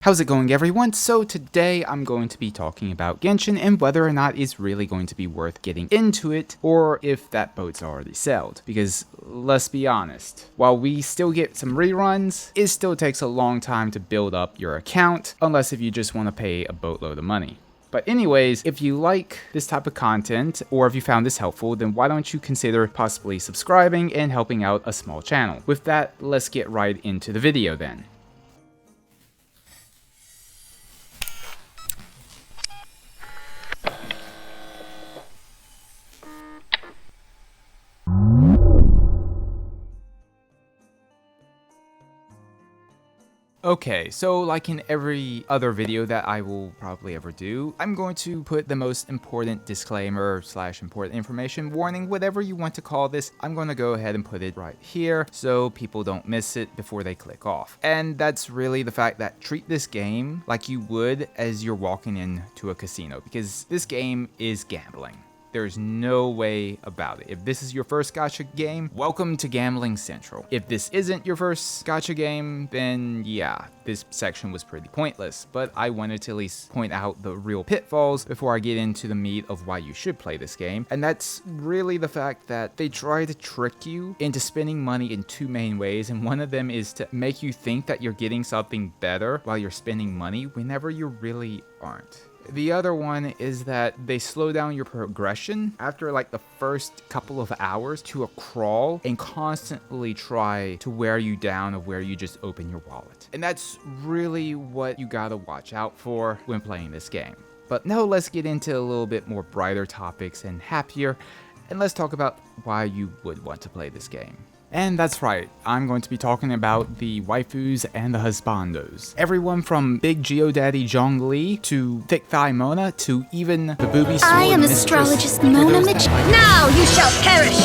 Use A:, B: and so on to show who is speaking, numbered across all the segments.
A: How's it going, everyone? So today I'm going to be talking about Genshin and whether or not it's really going to be worth getting into it, or if that boat's already sailed. Because let's be honest, while we still get some reruns, it still takes a long time to build up your account, unless if you just want to pay a boatload of money. But anyways, if you like this type of content, or if you found this helpful, then why don't you consider possibly subscribing and helping out a small channel. With that, let's get right into the video then. Okay, so like in every other video that I will probably ever do, I'm going to put the most important disclaimer / important information warning, whatever you want to call this. I'm going to go ahead and put it right here so people don't miss it before they click off. And that's really the fact that treat this game like you would as you're walking into a casino, because this game is gambling. There's no way about it. If this is your first gacha game, welcome to Gambling Central. If this isn't your first gacha game, then yeah, this section was pretty pointless, but I wanted to at least point out the real pitfalls before I get into the meat of why you should play this game. And that's really the fact that they try to trick you into spending money in two main ways, and one of them is to make you think that you're getting something better while you're spending money whenever you really aren't. The other one is that they slow down your progression after like the first couple of hours to a crawl and constantly try to wear you down of where you just open your wallet. And that's really what you gotta watch out for when playing this game. But now let's get into a little bit more brighter topics and happier, and let's talk about why you would want to play this game. And that's right, I'm going to be talking about the waifus and the husbandos. Everyone from Big Geodaddy Zhongli to Thick Thigh Mona to even the booby sword
B: I am astrologist Mona Mitch. Now you shall perish!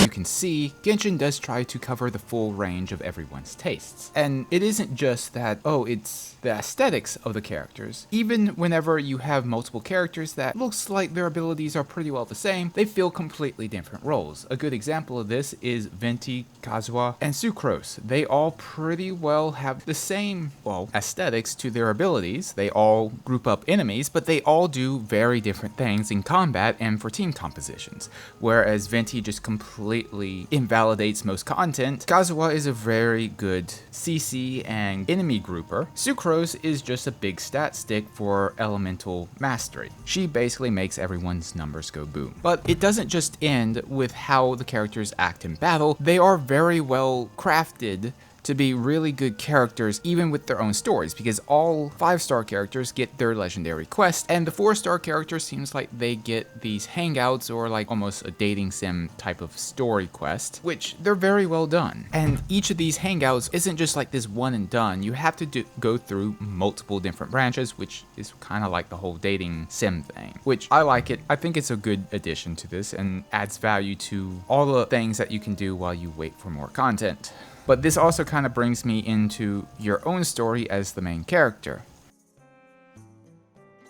A: You can see, Genshin does try to cover the full range of everyone's tastes. And it isn't just that, oh, it's the aesthetics of the characters. Even whenever you have multiple characters that looks like their abilities are pretty well the same, they fill completely different roles. A good example of this is Venti, Kazuha, and Sucrose. They all pretty well have the same, well, aesthetics to their abilities. They all group up enemies, but they all do very different things in combat and for team compositions. Whereas Venti just completely invalidates most content, Kazuha is a very good CC and enemy grouper. Sucrose is just a big stat stick for elemental mastery. She basically makes everyone's numbers go boom. But it doesn't just end with how the characters act in battle. They are very well crafted to be really good characters even with their own stories, because all 5-star characters get their legendary quest, and the 4-star characters seems like they get these hangouts or like almost a dating sim type of story quest, which they're very well done. And each of these hangouts isn't just like this one and done. You have to go through multiple different branches, which is kind of like the whole dating sim thing, which I like it. I think it's a good addition to this and adds value to all the things that you can do while you wait for more content. But this also kind of brings me into your own story as the main character.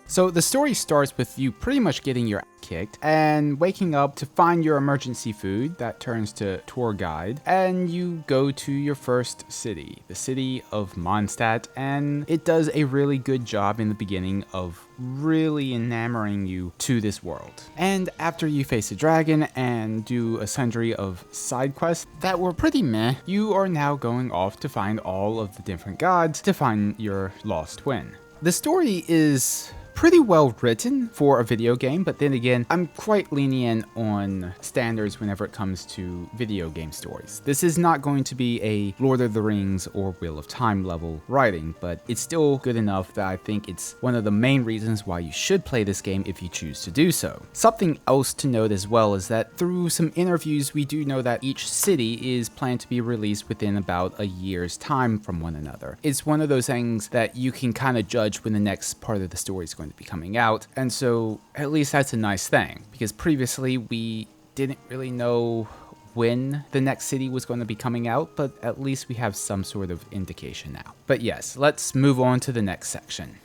A: So the story starts with you pretty much getting your ass kicked and waking up to find your emergency food that turns to tour guide, and you go to your first city, the city of Mondstadt, and it does a really good job in the beginning of really enamoring you to this world. And after you face a dragon and do a sundry of side quests that were pretty meh, you are now going off to find all of the different gods to find your lost twin. The story is pretty well written for a video game, but then again, I'm quite lenient on standards whenever it comes to video game stories. This is not going to be a Lord of the Rings or Wheel of Time level writing, but it's still good enough that I think it's one of the main reasons why you should play this game if you choose to do so. Something else to note as well is that through some interviews, we do know that each city is planned to be released within about a year's time from one another. It's one of those things that you can kind of judge when the next part of the story is going to be coming out, and so at least that's a nice thing, because previously we didn't really know when the next city was going to be coming out, but at least we have some sort of indication now. But yes, let's move on to the next section.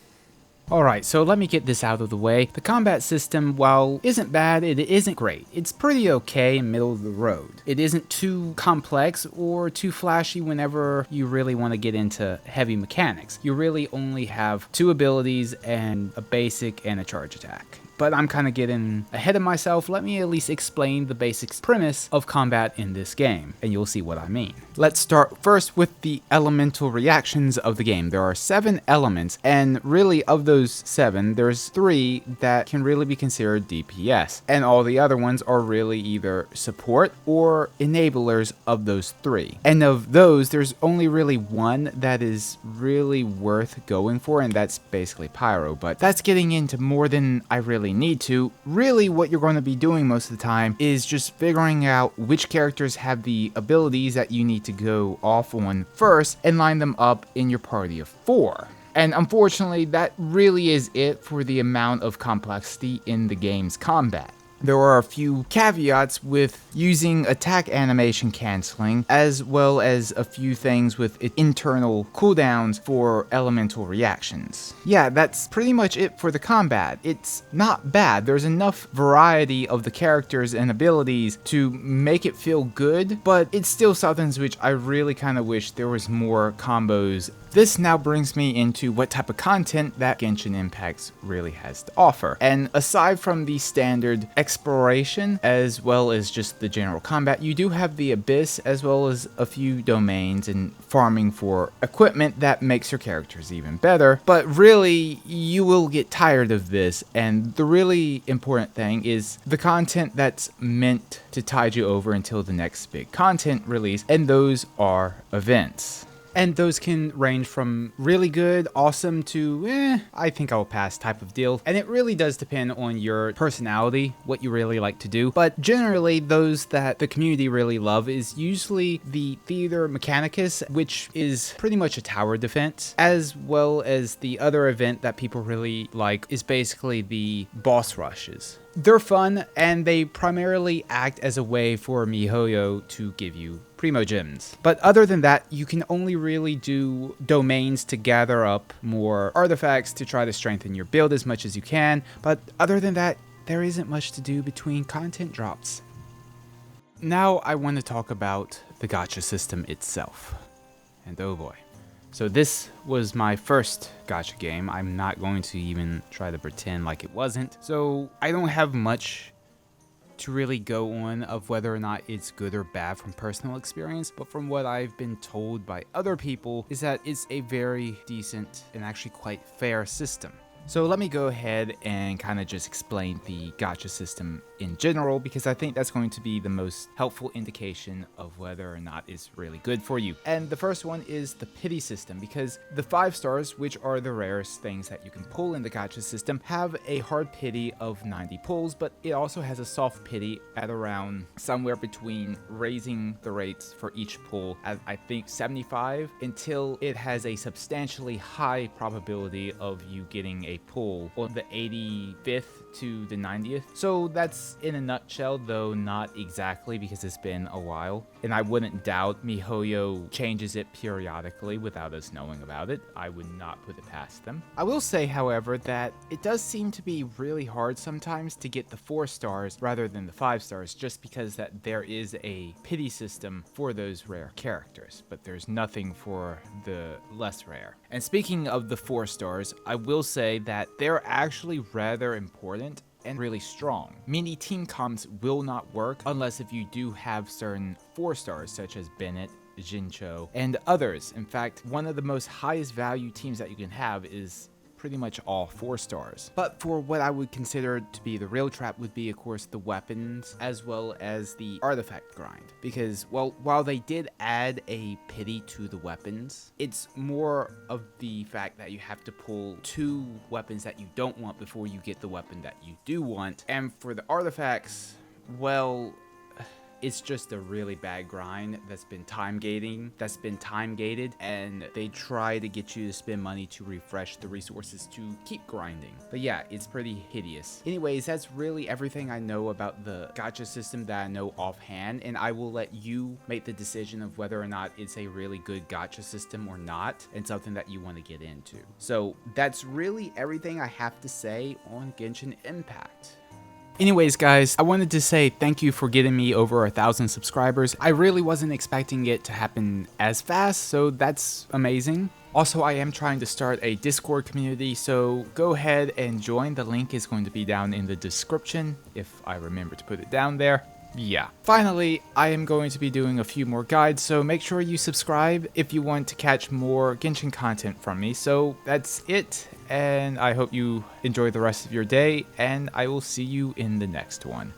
A: Alright, so let me get this out of the way. The combat system, while isn't bad, it isn't great. It's pretty okay, middle of the road. It isn't too complex or too flashy whenever you really want to get into heavy mechanics. You really only have 2 abilities and a basic and a charge attack. But I'm kind of getting ahead of myself. Let me at least explain the basic premise of combat in this game, and you'll see what I mean. Let's start first with the elemental reactions of the game. There are 7 elements, and really of those 7, there's 3 that can really be considered DPS, and all the other ones are really either support or enablers of those 3. And of those, there's only really one that is really worth going for, and that's basically Pyro, but that's getting into more than I really need to. Really, what you're going to be doing most of the time is just figuring out which characters have the abilities that you need to go off on first and line them up in your party of 4. And unfortunately, that really is it for the amount of complexity in the game's combat. There are a few caveats with using attack animation canceling, as well as a few things with internal cooldowns for elemental reactions. Yeah, that's pretty much it for the combat. It's not bad. There's enough variety of the characters and abilities to make it feel good, but it's still something which I really kind of wish there was more combos. This now brings me into what type of content that Genshin Impact really has to offer. And aside from the standard exploration, as well as just the general combat, you do have the Abyss, as well as a few domains and farming for equipment that makes your characters even better. But really, you will get tired of this, and the really important thing is the content that's meant to tide you over until the next big content release, and those are events. And those can range from really good, awesome, to I think I'll pass type of deal. And it really does depend on your personality, what you really like to do. But generally, those that the community really love is usually the Theater Mechanicus, which is pretty much a tower defense, as well as the other event that people really like is basically the boss rushes. They're fun, and they primarily act as a way for MiHoYo to give you Primo Gems. But other than that, you can only really do domains to gather up more artifacts to try to strengthen your build as much as you can. But other than that, there isn't much to do between content drops. Now I want to talk about the gacha system itself. And oh boy. So this was my first gacha game. I'm not going to even try to pretend like it wasn't. So I don't have much to really go on of whether or not it's good or bad from personal experience, but from what I've been told by other people is that it's a very decent and actually quite fair system. So let me go ahead and kind of just explain the gacha system in general, because I think that's going to be the most helpful indication of whether or not it's really good for you. And the first one is the pity system, because the 5 stars, which are the rarest things that you can pull in the gacha system, have a hard pity of 90 pulls, but it also has a soft pity at around somewhere between raising the rates for each pull at I think 75 until it has a substantially high probability of you getting a pull on the 85th to the 90th. So that's in a nutshell, though not exactly, because it's been a while. And I wouldn't doubt MiHoYo changes it periodically without us knowing about it. I would not put it past them. I will say, however, that it does seem to be really hard sometimes to get the 4 stars rather than the 5 stars, just because that there is a pity system for those rare characters, but there's nothing for the less rare. And speaking of the 4 stars, I will say that they're actually rather important and really strong. Many team comps will not work unless if you do have certain 4 stars such as Bennett, Jincho, and others. In fact, one of the most highest value teams that you can have is pretty much all 4 stars. But for what I would consider to be the real trap would be, of course, the weapons as well as the artifact grind. Because, well, while they did add a pity to the weapons, it's more of the fact that you have to pull 2 weapons that you don't want before you get the weapon that you do want. And for the artifacts, well, it's just a really bad grind that's been time gated, and they try to get you to spend money to refresh the resources to keep grinding. But yeah, it's pretty hideous. Anyways, that's really everything I know about the gacha system that I know offhand, and I will let you make the decision of whether or not it's a really good gacha system or not, and something that you want to get into. So that's really everything I have to say on Genshin Impact. Anyways, guys, I wanted to say thank you for getting me over 1,000 subscribers. I really wasn't expecting it to happen as fast, so that's amazing. Also, I am trying to start a Discord community, so go ahead and join. The link is going to be down in the description, if I remember to put it down there. Yeah. Finally, I am going to be doing a few more guides, so make sure you subscribe if you want to catch more Genshin content from me. So that's it, and I hope you enjoy the rest of your day, and I will see you in the next one.